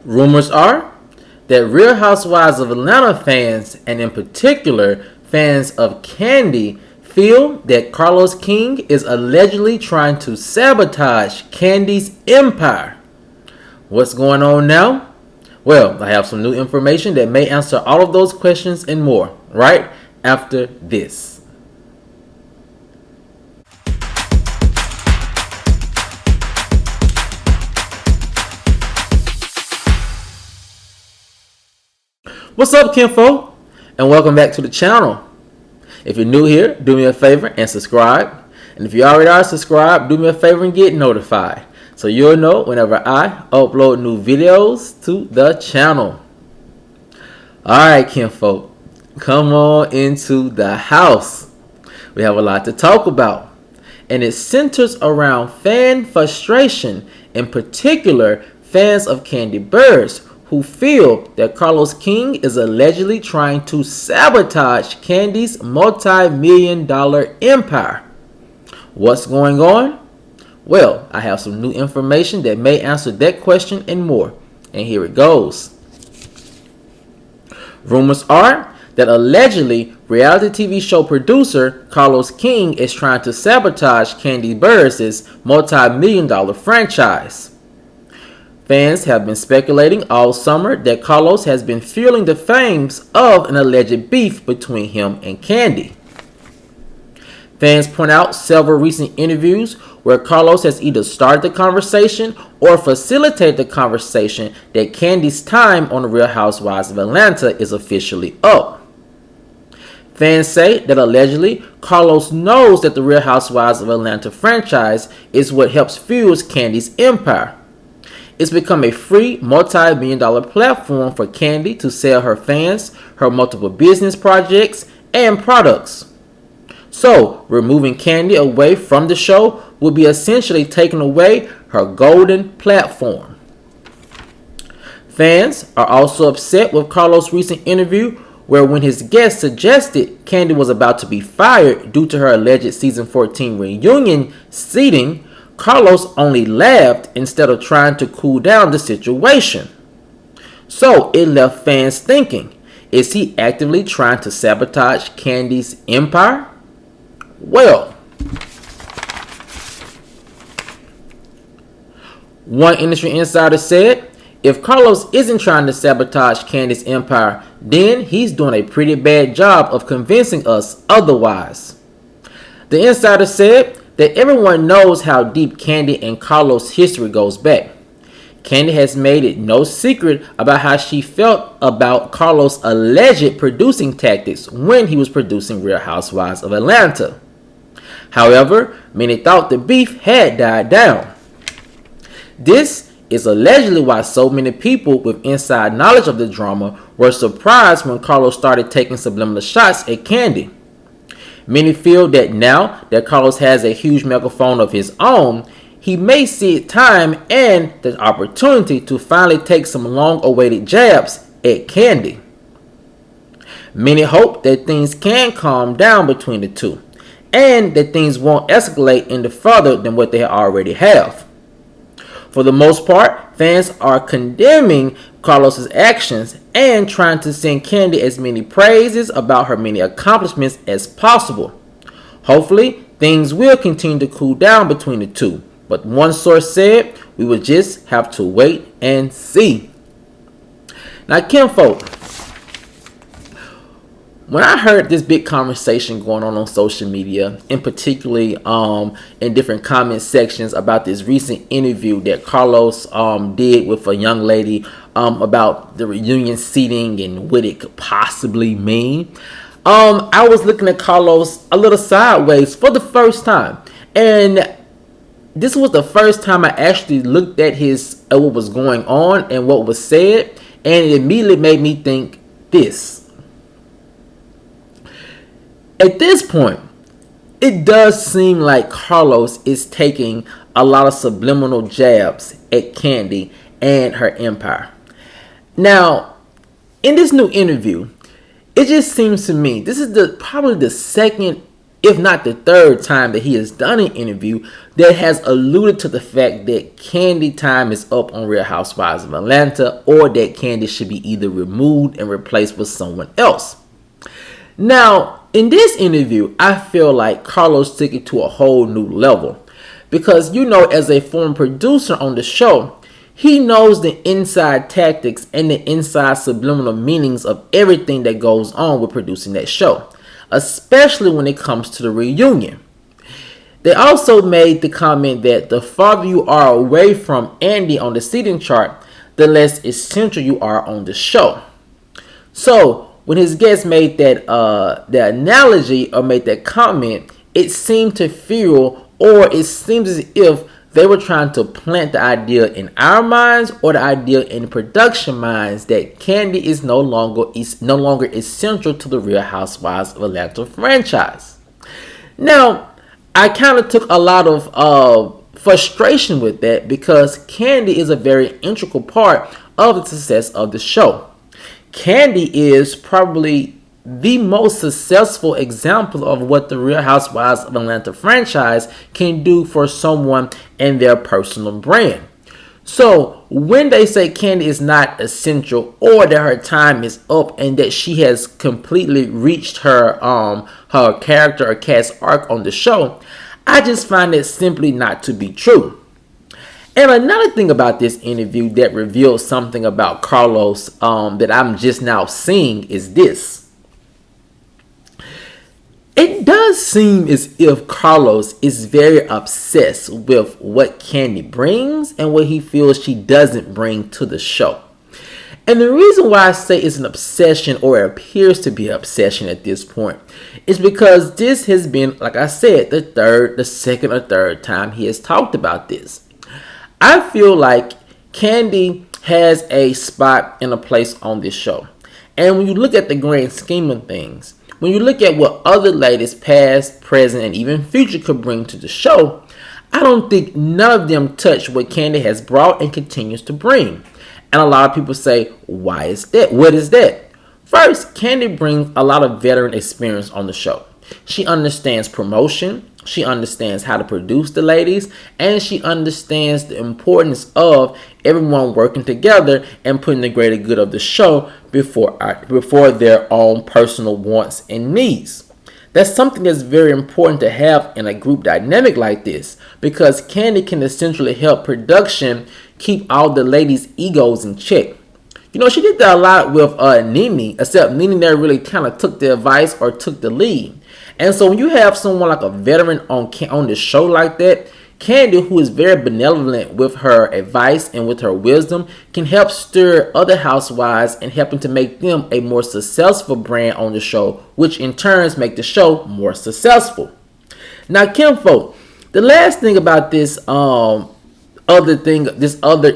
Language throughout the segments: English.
Rumors are that Real Housewives of Atlanta fans, and in particular fans of Kandi, feel that Carlos King is allegedly trying to sabotage Kandi's empire. What's going on now? Well, I have some new information that may answer all of those questions and more right after this. What's up, kinfolk, and welcome back to the channel. If you're new here, do me a favor and subscribe. And if you already are subscribed, do me a favor and get notified, so you'll know whenever I upload new videos to the channel. Alright, kinfolk, come on into the house. We have a lot to talk about, and it centers around fan frustration, in particular fans of Kandi Burruss, who feel that Carlos King is allegedly trying to sabotage Kandi's multi-million-dollar empire. What's going on? Well, I have some new information that may answer that question and more, and here it goes. Rumors are that allegedly reality TV show producer Carlos King is trying to sabotage Kandi Burruss' multi-million-dollar franchise. Fans have been speculating all summer that Carlos has been fueling the flames of an alleged beef between him and Kandi. Fans point out several recent interviews where Carlos has either started the conversation or facilitated the conversation that Kandi's time on the Real Housewives of Atlanta is officially up. Fans say that allegedly Carlos knows that the Real Housewives of Atlanta franchise is what helps fuel Kandi's empire. It's become a free multi-million-dollar platform for Kandi to sell her fans, her multiple business projects, and products. So, removing Kandi away from the show would be essentially taking away her golden platform. Fans are also upset with Carlos' recent interview where when his guest suggested Kandi was about to be fired due to her alleged season 14 reunion seating, Carlos only laughed instead of trying to cool down the situation. So it left fans thinking, is he actively trying to sabotage Kandi's empire? Well, one industry insider said, if Carlos isn't trying to sabotage Kandi's empire, then he's doing a pretty bad job of convincing us otherwise. The insider said that everyone knows how deep Kandi and Carlos' history goes back. Kandi has made it no secret about how she felt about Carlos' alleged producing tactics when he was producing Real Housewives of Atlanta. However, many thought the beef had died down. This is allegedly why so many people with inside knowledge of the drama were surprised when Carlos started taking subliminal shots at Kandi. Many feel that now that Carlos has a huge megaphone of his own, he may see it time and the opportunity to finally take some long-awaited jabs at Kandi. Many hope that things can calm down between the two, and that things won't escalate any further than what they already have. For the most part, fans are condemning Carlos' actions and trying to send Kandi as many praises about her many accomplishments as possible. Hopefully, things will continue to cool down between the two, but one source said we will just have to wait and see. Now, kinfolk, when I heard this big conversation going on social media, and particularly in different comment sections about this recent interview that Carlos did with a young lady about the reunion seating and what it could possibly mean, I was looking at Carlos a little sideways for the first time. And this was the first time I actually looked at what was going on and what was said, and it immediately made me think this. At this point, it does seem like Carlos is taking a lot of subliminal jabs at Kandi and her empire. Now, in this new interview, it just seems to me this is probably the second if not the third time that he has done an interview that has alluded to the fact that Kandi time is up on Real Housewives of Atlanta, or that Kandi should be either removed and replaced with someone else. Now, in this interview, I feel like Carlos took it to a whole new level. Because, as a former producer on the show, he knows the inside tactics and the inside subliminal meanings of everything that goes on with producing that show, especially when it comes to the reunion. They also made the comment that the farther you are away from Andy on the seating chart, the less essential you are on the show. So, when his guest made that the analogy or made that comment, it seemed to feel, or it seems as if they were trying to plant the idea in our minds, or the idea in production minds, that Kandi is no longer essential to the Real Housewives of Atlanta franchise. Now, I kind of took a lot of frustration with that, because Kandi is a very integral part of the success of the show. Kandi is probably the most successful example of what the Real Housewives of Atlanta franchise can do for someone and their personal brand. So when they say Kandi is not essential, or that her time is up and that she has completely reached her character or cast arc on the show, I just find it simply not to be true. And another thing about this interview that reveals something about Carlos that I'm just now seeing is this. It does seem as if Carlos is very obsessed with what Kandi brings and what he feels she doesn't bring to the show. And the reason why I say it's an obsession, or it appears to be an obsession at this point, is because this has been, like I said, the second or third time he has talked about this. I feel like Kandi has a spot and a place on this show. And when you look at the grand scheme of things, when you look at what other ladies, past, present, and even future, could bring to the show, I don't think none of them touch what Kandi has brought and continues to bring. And a lot of people say, why is that? What is that? First, Kandi brings a lot of veteran experience on the show. She understands promotion. She understands how to produce the ladies, and she understands the importance of everyone working together and putting the greater good of the show before their own personal wants and needs. That's something that's very important to have in a group dynamic like this, because Kandi can essentially help production keep all the ladies' egos in check. She did that a lot with Nene, except Nene never really kind of took the advice or took the lead. And so when you have someone like a veteran on the show like that, Kandi, who is very benevolent with her advice and with her wisdom, can help stir other housewives and helping to make them a more successful brand on the show, which in turns make the show more successful. Now, Kimfolk, the last thing about this other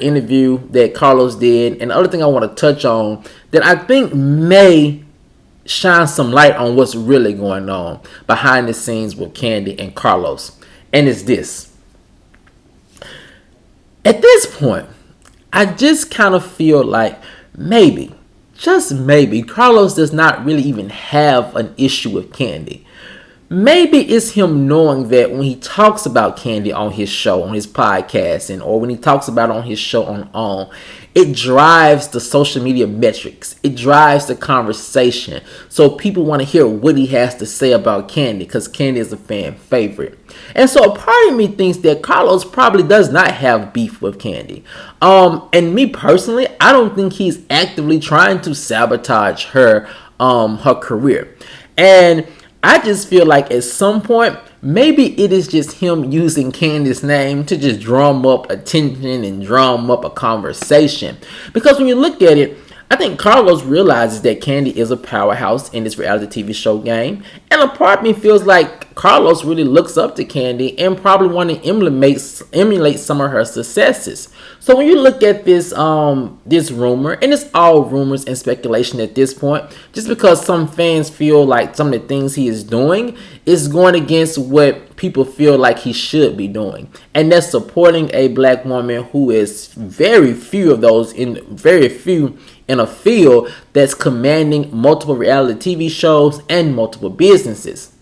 interview that Carlos did, and the other thing I want to touch on that I think may shine some light on what's really going on behind the scenes with Kandi and Carlos, and it's this. At this point, I just kind of feel like maybe, just maybe, Carlos does not really even have an issue with Kandi. Maybe it's him knowing that when he talks about Kandi on his show, on his podcast, or when he talks about it on his show on OWN, it drives the social media metrics. It drives the conversation. So people want to hear what he has to say about Kandi, because Kandi is a fan favorite. And so a part of me thinks that Carlos probably does not have beef with Kandi. And me personally, I don't think he's actively trying to sabotage her career. And I just feel like at some point, maybe it is just him using Kandi's name to just drum up attention and drum up a conversation. Because when you look at it, I think Carlos realizes that Kandi is a powerhouse in this reality TV show game. And a part of me feels like Carlos really looks up to Kandi and probably want to emulate some of her successes. So when you look at this rumor, and it's all rumors and speculation at this point, just because some fans feel like some of the things he is doing is going against what people feel like he should be doing. And that's supporting a black woman who is very few in a field that's commanding multiple reality TV shows and multiple businesses.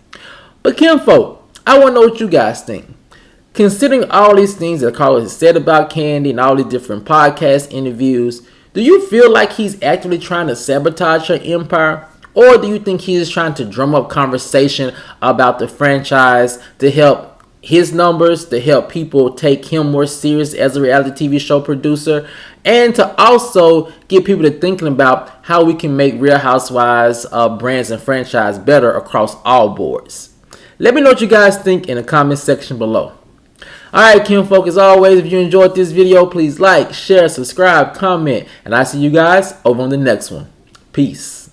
But kinfolk, I want to know what you guys think. Considering all these things that Carlos has said about Kandi and all these different podcast interviews, do you feel like he's actively trying to sabotage her empire? Or do you think he's trying to drum up conversation about the franchise to help his numbers, to help people take him more serious as a reality TV show producer, and to also get people to thinking about how we can make Real Housewives brands and franchise better across all boards? Let me know what you guys think in the comment section below. Alright, kinfolk, as always, if you enjoyed this video, please like, share, subscribe, comment, and I'll see you guys over on the next one. Peace.